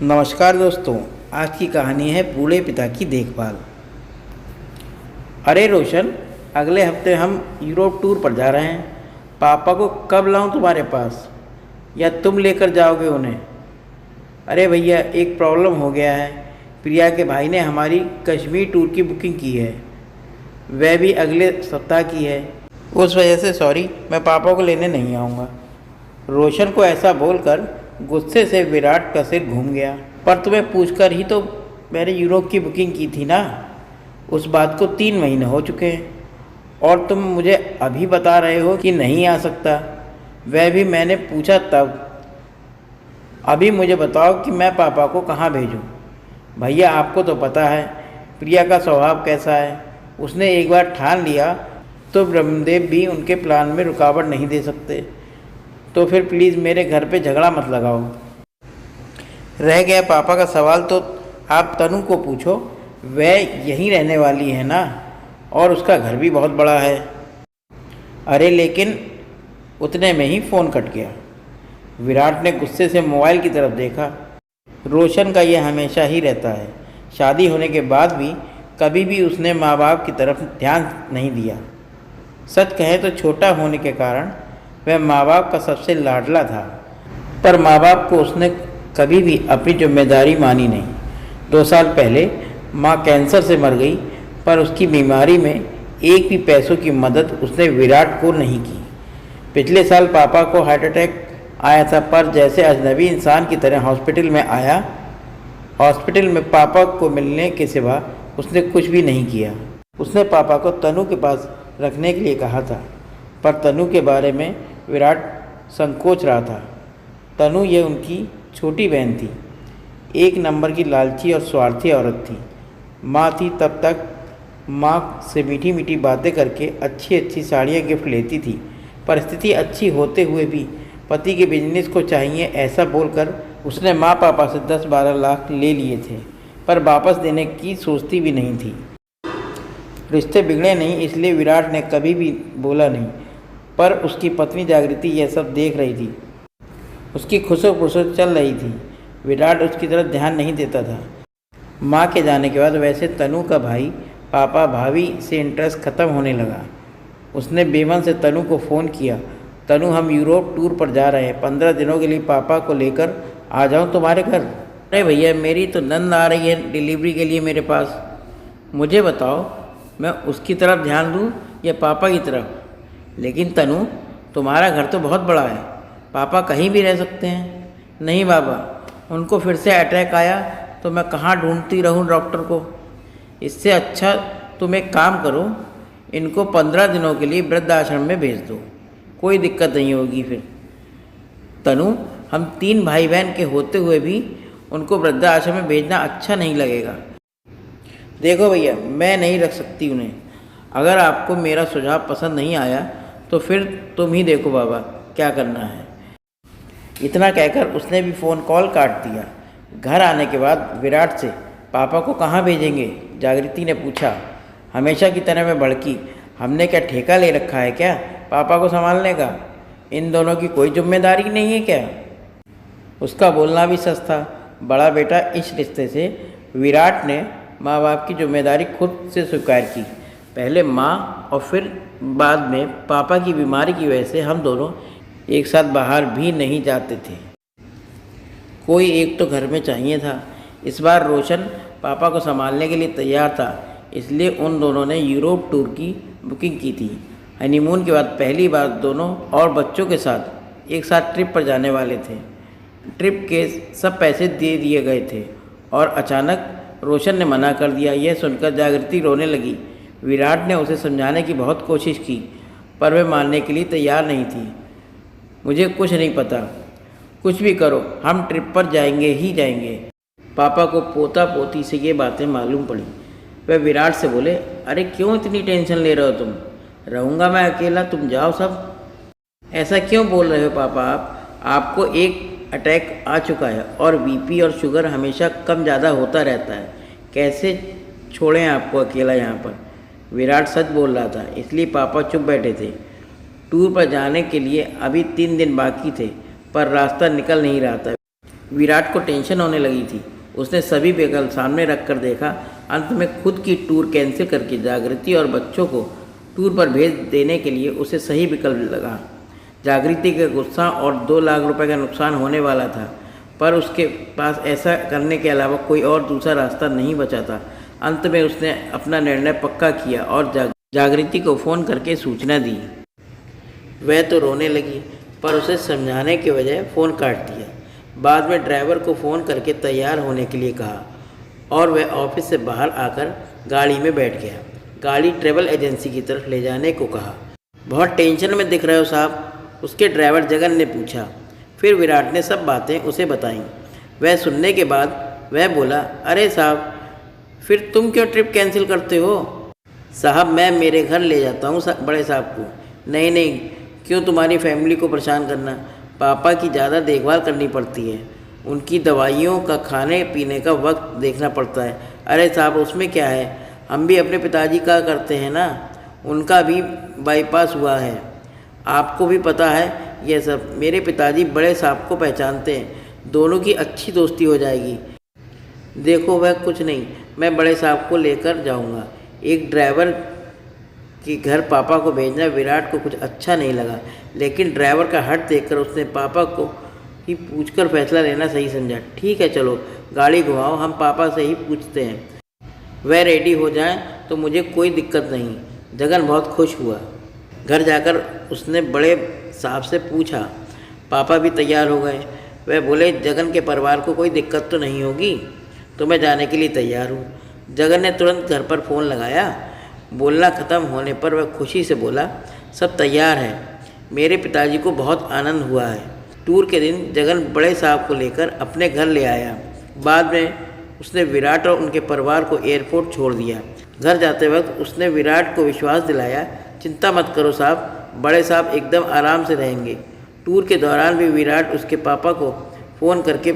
नमस्कार दोस्तों, आज की कहानी है बूढ़े पिता की देखभाल। अरे रोशन, अगले हफ्ते हम यूरोप टूर पर जा रहे हैं। पापा को कब लाऊं तुम्हारे पास, या तुम लेकर जाओगे उन्हें? अरे भैया, एक प्रॉब्लम हो गया है। प्रिया के भाई ने हमारी कश्मीर टूर की बुकिंग की है, वह भी अगले सप्ताह की है। उस वजह से सॉरी, मैं पापा को लेने नहीं आऊँगा। रोशन को ऐसा बोलकर गुस्से से विराट का सिर घूम गया। पर तुम्हें पूछकर ही तो मैंने यूरोप की बुकिंग की थी ना। उस बात को 3 महीने हो चुके हैं और तुम मुझे अभी बता रहे हो कि नहीं आ सकता, वह भी मैंने पूछा तब। अभी मुझे बताओ कि मैं पापा को कहाँ भेजूं? भैया, आपको तो पता है प्रिया का स्वभाव कैसा है। उसने एक बार ठान लिया तो ब्रह्मदेव भी उनके प्लान में रुकावट नहीं दे सकते। तो फिर प्लीज़ मेरे घर पे झगड़ा मत लगाओ। रह गया पापा का सवाल, तो आप तनु को पूछो, वह यहीं रहने वाली है ना, और उसका घर भी बहुत बड़ा है। अरे लेकिन, उतने में ही फ़ोन कट गया। विराट ने गुस्से से मोबाइल की तरफ देखा। रोशन का यह हमेशा ही रहता है। शादी होने के बाद भी कभी भी उसने माँ बाप की तरफ ध्यान नहीं दिया। सच कहें तो छोटा होने के कारण वह माँ बाप का सबसे लाडला था, पर माँ बाप को उसने कभी भी अपनी जिम्मेदारी मानी नहीं। 2 साल पहले माँ कैंसर से मर गई, पर उसकी बीमारी में एक भी पैसों की मदद उसने विराट को नहीं की। पिछले साल पापा को हार्ट अटैक आया था, पर जैसे अजनबी इंसान की तरह हॉस्पिटल में आया। हॉस्पिटल में पापा को मिलने के सिवा उसने कुछ भी नहीं किया। उसने पापा को तनु के पास रखने के लिए कहा था, पर तनु के बारे में विराट संकोच रहा था। तनु ये उनकी छोटी बहन थी, 1 नंबर की लालची और स्वार्थी औरत थी। माँ थी तब तक माँ से मीठी मीठी बातें करके अच्छी अच्छी साड़ियाँ गिफ्ट लेती थी। परिस्थिति अच्छी होते हुए भी पति के बिजनेस को चाहिए ऐसा बोलकर उसने माँ पापा से 10-12 लाख ले लिए थे, पर वापस देने की सोचती भी नहीं थी। रिश्ते बिगड़े नहीं इसलिए विराट ने कभी भी बोला नहीं, पर उसकी पत्नी जागृति यह सब देख रही थी। उसकी खुशो खुशो चल रही थी। विराट उसकी तरफ ध्यान नहीं देता था। माँ के जाने के बाद वैसे तनु का भाई पापा भाभी से इंटरेस्ट ख़त्म होने लगा। उसने बेमन से तनु को फ़ोन किया, तनु हम यूरोप टूर पर जा रहे हैं, 15 दिनों के लिए पापा को लेकर आ जाऊँ तुम्हारे घर? अरे भैया, मेरी तो नंद आ रही है डिलीवरी के लिए मेरे पास। मुझे बताओ, मैं उसकी तरफ ध्यान दूँ या पापा की तरफ? लेकिन तनु, तुम्हारा घर तो बहुत बड़ा है, पापा कहीं भी रह सकते हैं। नहीं बाबा, उनको फिर से अटैक आया तो मैं कहाँ ढूंढती रहूँ डॉक्टर को। इससे अच्छा तुम एक काम करो, इनको 15 दिनों के लिए वृद्धाश्रम में भेज दो, कोई दिक्कत नहीं होगी फिर। तनु, हम 3 भाई बहन के होते हुए भी उनको वृद्धाश्रम में भेजना अच्छा नहीं लगेगा। देखो भैया, मैं नहीं रख सकती उन्हें। अगर आपको मेरा सुझाव पसंद नहीं आया तो फिर तुम ही देखो बाबा, क्या करना है। इतना कहकर उसने भी फ़ोन कॉल काट दिया। घर आने के बाद विराट से, पापा को कहाँ भेजेंगे? जागृति ने पूछा। हमेशा की तरह मैं भड़की, हमने क्या ठेका ले रखा है क्या पापा को संभालने का? इन दोनों की कोई जिम्मेदारी नहीं है क्या? उसका बोलना भी सच था। बड़ा बेटा इस रिश्ते से विराट ने माँ बाप की जिम्मेदारी खुद से स्वीकार की। पहले माँ और फिर बाद में पापा की बीमारी की वजह से हम दोनों एक साथ बाहर भी नहीं जाते थे। कोई एक तो घर में चाहिए था। इस बार रोशन पापा को संभालने के लिए तैयार था, इसलिए उन दोनों ने यूरोप टूर की बुकिंग की थी। हनीमून के बाद पहली बार दोनों और बच्चों के साथ एक साथ ट्रिप पर जाने वाले थे। ट्रिप के सब पैसे दे दिए गए थे और अचानक रोशन ने मना कर दिया। यह सुनकर जागृति रोने लगी। विराट ने उसे समझाने की बहुत कोशिश की, पर वह मानने के लिए तैयार नहीं थी। मुझे कुछ नहीं पता, कुछ भी करो, हम ट्रिप पर जाएंगे ही जाएंगे। पापा को पोता पोती से ये बातें मालूम पड़ी। वह विराट से बोले, अरे क्यों इतनी टेंशन ले रहे हो तुम? रहूँगा मैं अकेला, तुम जाओ सब। ऐसा क्यों बोल रहे हो पापा आपको एक अटैक आ चुका है और बीपी और शुगर हमेशा कम ज़्यादा होता रहता है, कैसे छोड़ें आपको अकेला यहाँ पर? विराट सच बोल रहा था, इसलिए पापा चुप बैठे थे। टूर पर जाने के लिए अभी 3 दिन बाकी थे, पर रास्ता निकल नहीं रहा था। विराट को टेंशन होने लगी थी। उसने सभी विकल्प सामने रखकर देखा। अंत में खुद की टूर कैंसिल करके जागृति और बच्चों को टूर पर भेज देने के लिए उसे सही विकल्प लगा। जागृति का गुस्सा और 2 लाख रुपए का नुकसान होने वाला था, पर उसके पास ऐसा करने के अलावा कोई और दूसरा रास्ता नहीं बचा था। अंत में उसने अपना निर्णय पक्का किया और जागृति को फ़ोन करके सूचना दी। वह तो रोने लगी, पर उसे समझाने के बजाय फ़ोन काट दिया। बाद में ड्राइवर को फ़ोन करके तैयार होने के लिए कहा और वह ऑफिस से बाहर आकर गाड़ी में बैठ गया। गाड़ी ट्रैवल एजेंसी की तरफ ले जाने को कहा। बहुत टेंशन में दिख रहे हो साहब, उसके ड्राइवर जगन ने पूछा। फिर विराट ने सब बातें उसे बताईं। वह सुनने के बाद वह बोला, अरे साहब, फिर तुम क्यों ट्रिप कैंसिल करते हो? साहब, मैं मेरे घर ले जाता हूँ बड़े साहब को। नहीं नहीं, क्यों तुम्हारी फैमिली को परेशान करना? पापा की ज़्यादा देखभाल करनी पड़ती है, उनकी दवाइयों का, खाने पीने का वक्त देखना पड़ता है। अरे साहब, उसमें क्या है, हम भी अपने पिताजी का करते हैं ना, उनका भी बाईपास हुआ है, आपको भी पता है ये सब। मेरे पिताजी बड़े साहब को पहचानते हैं, दोनों की अच्छी दोस्ती हो जाएगी। देखो वह कुछ नहीं, मैं बड़े साहब को लेकर जाऊंगा। एक ड्राइवर के घर पापा को भेजना विराट को कुछ अच्छा नहीं लगा, लेकिन ड्राइवर का हट देखकर उसने पापा को ही पूछकर फैसला लेना सही समझा। ठीक है, चलो गाड़ी घुमाओ, हम पापा से ही पूछते हैं। वह रेडी हो जाएं तो मुझे कोई दिक्कत नहीं। जगन बहुत खुश हुआ। घर जाकर उसने बड़े साहब से पूछा। पापा भी तैयार हो गए। वह बोले, जगन के परिवार को कोई दिक्कत तो नहीं होगी, तो मैं जाने के लिए तैयार हूँ। जगन ने तुरंत घर पर फ़ोन लगाया। बोलना ख़त्म होने पर वह खुशी से बोला, सब तैयार है। मेरे पिताजी को बहुत आनंद हुआ है। टूर के दिन जगन बड़े साहब को लेकर अपने घर ले आया। बाद में उसने विराट और उनके परिवार को एयरपोर्ट छोड़ दिया। घर जाते वक्त उसने विराट को विश्वास दिलाया, चिंता मत करो साहब, बड़े साहब एकदम आराम से रहेंगे। टूर के दौरान भी विराट उसके पापा को फ़ोन करके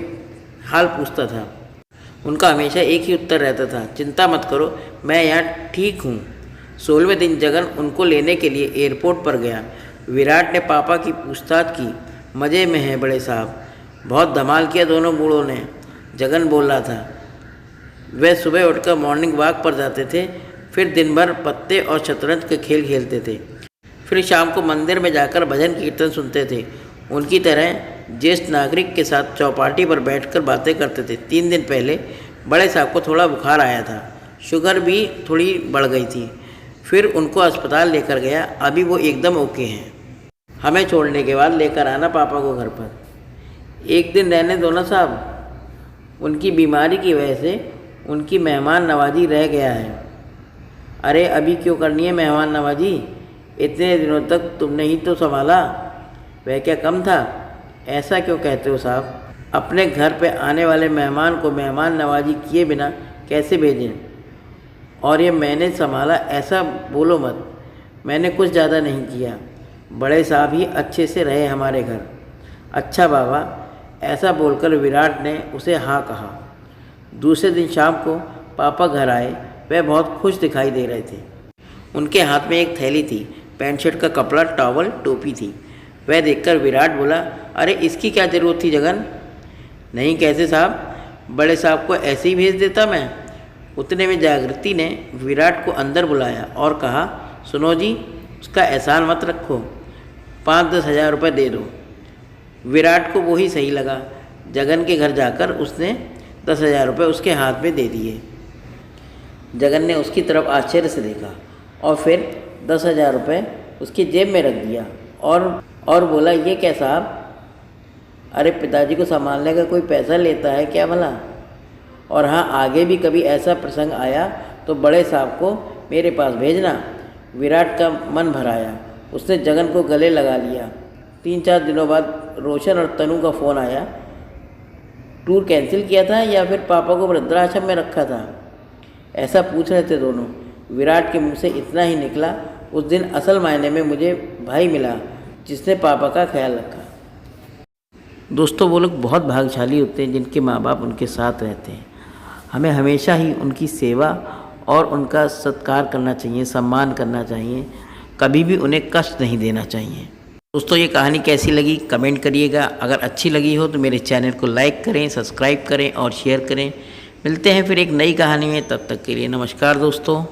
हाल पूछता था। उनका हमेशा एक ही उत्तर रहता था, चिंता मत करो, मैं यहाँ ठीक हूँ। 16वें दिन जगन उनको लेने के लिए एयरपोर्ट पर गया। विराट ने पापा की पूछताछ की। मज़े में है बड़े साहब, बहुत धमाल किया दोनों बूढ़ों ने, जगन बोल रहा था। वे सुबह उठकर मॉर्निंग वॉक पर जाते थे, फिर दिन भर पत्ते और शतरंज के खेल खेलते थे, फिर शाम को मंदिर में जाकर भजन कीर्तन सुनते थे। उनकी तरह ज्येष्ठ नागरिक के साथ चौपाटी पर बैठकर बातें करते थे। 3 दिन पहले बड़े साहब को थोड़ा बुखार आया था, शुगर भी थोड़ी बढ़ गई थी। फिर उनको अस्पताल लेकर गया, अभी वो एकदम ओके हैं। हमें छोड़ने के बाद लेकर आना पापा को घर पर, एक दिन रहने दो ना साहब। उनकी बीमारी की वजह से उनकी मेहमान नवाजी रह गया है। अरे अभी क्यों करनी है मेहमान नवाजी, इतने दिनों तक तुमने ही तो संभाला, वह क्या कम था? ऐसा क्यों कहते हो साहब, अपने घर पे आने वाले मेहमान को मेहमान नवाजी किए बिना कैसे भेजें? और ये मैंने संभाला ऐसा बोलो मत, मैंने कुछ ज़्यादा नहीं किया, बड़े साहब ही अच्छे से रहे हमारे घर। अच्छा बाबा, ऐसा बोलकर विराट ने उसे हाँ कहा। दूसरे दिन शाम को पापा घर आए। वह बहुत खुश दिखाई दे रहे थे। उनके हाथ में एक थैली थी, पैंट शर्ट का कपड़ा, टॉवल, टोपी थी। वह देखकर विराट बोला, अरे इसकी क्या ज़रूरत थी जगन? नहीं कैसे साहब, बड़े साहब को ऐसे ही भेज देता मैं। उतने में जागृति ने विराट को अंदर बुलाया और कहा, सुनो जी, उसका एहसान मत रखो, 5-10 हज़ार रुपये दे दो। विराट को वही सही लगा। जगन के घर जाकर उसने 10 हज़ार रुपये उसके हाथ में दे दिए। जगन ने उसकी तरफ आश्चर्य से देखा और फिर 10 हज़ार रुपये उसकी जेब में रख दिया और बोला, ये क्या साहब? अरे पिताजी को संभालने का कोई पैसा लेता है क्या भला? और हाँ, आगे भी कभी ऐसा प्रसंग आया तो बड़े साहब को मेरे पास भेजना। विराट का मन भर आया। उसने जगन को गले लगा लिया। 3-4 दिनों बाद रोशन और तनु का फ़ोन आया। टूर कैंसिल किया था या फिर पापा को वृद्धाश्रम में रखा था, ऐसा पूछ रहे थे दोनों। विराट के मुंह से इतना ही निकला, उस दिन असल मायने में मुझे भाई मिला जिसने पापा का ख्याल रखा। दोस्तों, वो लोग बहुत भाग्यशाली होते हैं जिनके माँ बाप उनके साथ रहते हैं। हमें हमेशा ही उनकी सेवा और उनका सत्कार करना चाहिए, सम्मान करना चाहिए, कभी भी उन्हें कष्ट नहीं देना चाहिए। दोस्तों ये कहानी कैसी लगी कमेंट करिएगा। अगर अच्छी लगी हो तो मेरे चैनल को लाइक करें, सब्सक्राइब करें और शेयर करें। मिलते हैं फिर एक नई कहानी में, तब तक के लिए नमस्कार दोस्तों।